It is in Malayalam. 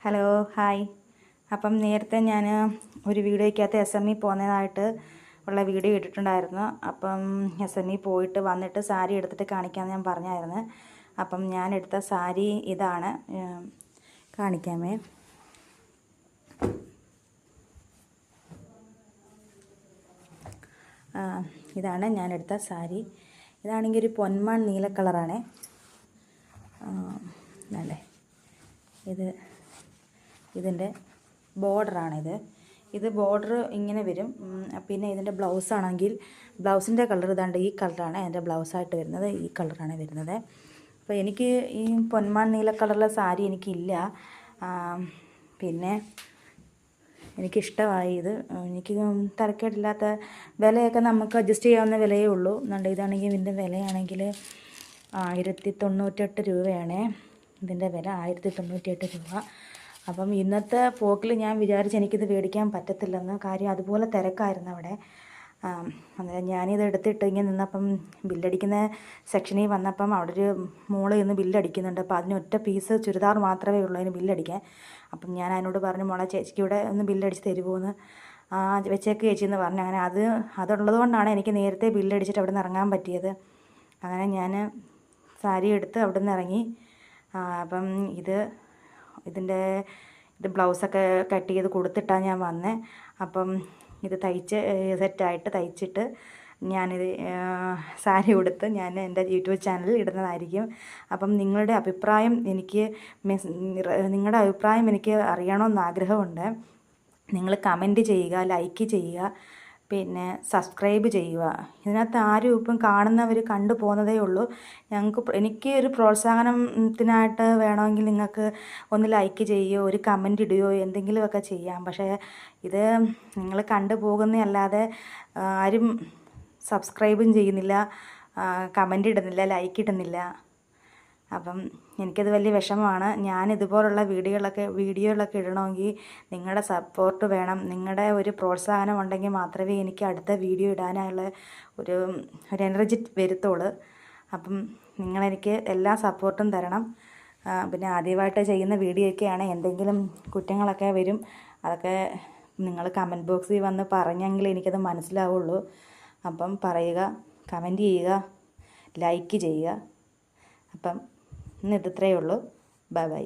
Hello hi. അപ്പം നേരത്തെ ഞാൻ ഒരു വീഡിയോയ്ക്കകത്ത് SME പോകുന്നതായിട്ട് ഉള്ള വീഡിയോ ഇട്ടിട്ടുണ്ടായിരുന്നു. അപ്പം SME പോയിട്ട് വന്നിട്ട് സാരി എടുത്തിട്ട് കാണിക്കാമെന്ന് ഞാൻ പറഞ്ഞായിരുന്നു. അപ്പം ഞാൻ എടുത്ത സാരി ഇതാണ്, കാണിക്കാമേ. ഇതാണ് ഞാൻ എടുത്ത സാരി. ഇതാണെങ്കിൽ ഒരു പൊന്മാൻ നീല കളറാണ്. അല്ലേ, ഇതിൻ്റെ ബോർഡറാണിത്. ഇത് ബോർഡർ ഇങ്ങനെ വരും. പിന്നെ ഇതിൻ്റെ ബ്ലൗസാണെങ്കിൽ ബ്ലൗസിൻ്റെ കളർ ഇതാണ്ട് ഈ കളറാണ് എൻ്റെ ബ്ലൗസായിട്ട് വരുന്നത്. ഈ കളറാണ് വരുന്നത്. അപ്പോൾ എനിക്ക് ഈ പൊന്മാൻ നീല കളറിലെ സാരി എനിക്കില്ല. പിന്നെ എനിക്കിഷ്ടമായി ഇത്. എനിക്ക് തരക്കേടില്ലാത്ത വിലയൊക്കെ നമുക്ക് അഡ്ജസ്റ്റ് ചെയ്യാവുന്ന വിലയേ ഉള്ളൂ. എന്നുണ്ട് ഇതാണെങ്കിൽ ഇതിൻ്റെ വിലയാണെങ്കിൽ 1098 രൂപയാണ് ഇതിൻ്റെ വില. 1098 രൂപ. അപ്പം ഇന്നത്തെ പോക്കിൽ ഞാൻ വിചാരിച്ച് എനിക്കിത് മേടിക്കാൻ പറ്റത്തില്ലെന്ന്. കാര്യം അതുപോലെ തിരക്കായിരുന്നു അവിടെ. അന്നേരം ഞാനിത് എടുത്തിട്ട് ഇങ്ങനെ നിന്നപ്പം ബില്ലടിക്കുന്ന സെക്ഷനിൽ വന്നപ്പം അവിടെ ഒരു മോള് ഇന്ന് ബില്ലടിക്കുന്നുണ്ട്. അപ്പോൾ അതിന് ഒറ്റ പീസ് ചുരിദാർ മാത്രമേ ഉള്ളൂ അതിന് ബില്ലടിക്കാൻ. അപ്പം ഞാൻ അതിനോട് പറഞ്ഞു, മോളെ ചേച്ചിക്ക് ഇവിടെ ഒന്ന് ബില്ലടിച്ച് തരുമോയെന്ന്. വെച്ചേക്ക് ചേച്ചി എന്ന് പറഞ്ഞു. അങ്ങനെ അതുള്ളത് കൊണ്ടാണ് എനിക്ക് നേരത്തെ ബില്ലടിച്ചിട്ട് അവിടെ നിന്ന് ഇറങ്ങാൻ പറ്റിയത്. അങ്ങനെ ഞാൻ സാരി എടുത്ത് അവിടെ നിന്ന് ഇറങ്ങി. അപ്പം ഇതിൻ്റെ ബ്ലൗസൊക്കെ കട്ട് ചെയ്ത് കൊടുത്തിട്ടാണ് ഞാൻ വന്നത്. അപ്പം ഇത് സെറ്റായിട്ട് തയ്ച്ചിട്ട് ഞാനിത് സാരി ഉടുത്ത് ഞാൻ എൻ്റെ യൂട്യൂബ് ചാനലിൽ ഇടുന്നതായിരിക്കും. അപ്പം നിങ്ങളുടെ അഭിപ്രായം എനിക്ക് അറിയണമെന്ന് ആഗ്രഹമുണ്ട്. നിങ്ങൾ കമൻറ്റ് ചെയ്യുക, ലൈക്ക് ചെയ്യുക, പിന്നെ സബ്സ്ക്രൈബ് ചെയ്യുക. ഇതിനകത്ത് ആരും ഇപ്പം കാണുന്നവർ കണ്ടു പോകുന്നതേ ഉള്ളൂ. എനിക്ക് ഒരു പ്രോത്സാഹനത്തിനായിട്ട് വേണമെങ്കിൽ നിങ്ങൾക്ക് ഒന്ന് ലൈക്ക് ചെയ്യുകയോ ഒരു കമൻറ്റ് ഇടുകയോ എന്തെങ്കിലുമൊക്കെ ചെയ്യാം. പക്ഷേ ഇത് നിങ്ങൾ കണ്ടു പോകുന്നതല്ലാതെ ആരും സബ്സ്ക്രൈബും ചെയ്യുന്നില്ല, കമൻറ്റ് ഇടുന്നില്ല, ലൈക്ക് ഇടുന്നില്ല. അപ്പം എനിക്കത് വലിയ വിഷമമാണ്. ഞാൻ ഇതുപോലുള്ള വീഡിയോകളൊക്കെ ഇടണമെങ്കിൽ നിങ്ങളുടെ സപ്പോർട്ട് വേണം. നിങ്ങളുടെ ഒരു പ്രോത്സാഹനം ഉണ്ടെങ്കിൽ മാത്രമേ എനിക്ക് അടുത്ത വീഡിയോ ഇടാനുള്ള ഒരു എനർജി വരുത്തുള്ളൂ. അപ്പം നിങ്ങളെനിക്ക് എല്ലാ സപ്പോർട്ടും തരണം. പിന്നെ ആദ്യമായിട്ട് ചെയ്യുന്ന വീഡിയോയൊക്കെയാണ്, എന്തെങ്കിലും കുറ്റങ്ങളൊക്കെ വരും. അതൊക്കെ നിങ്ങൾ കമൻറ്റ് ബോക്സിൽ വന്ന് പറഞ്ഞെങ്കിൽ എനിക്കത് മനസ്സിലാവുള്ളൂ. അപ്പം പറയുക, കമൻറ്റ് ചെയ്യുക, ലൈക്ക് ചെയ്യുക. അപ്പം ഇന്ന് ഇത്രയേ ഉള്ളൂ. Bye bye.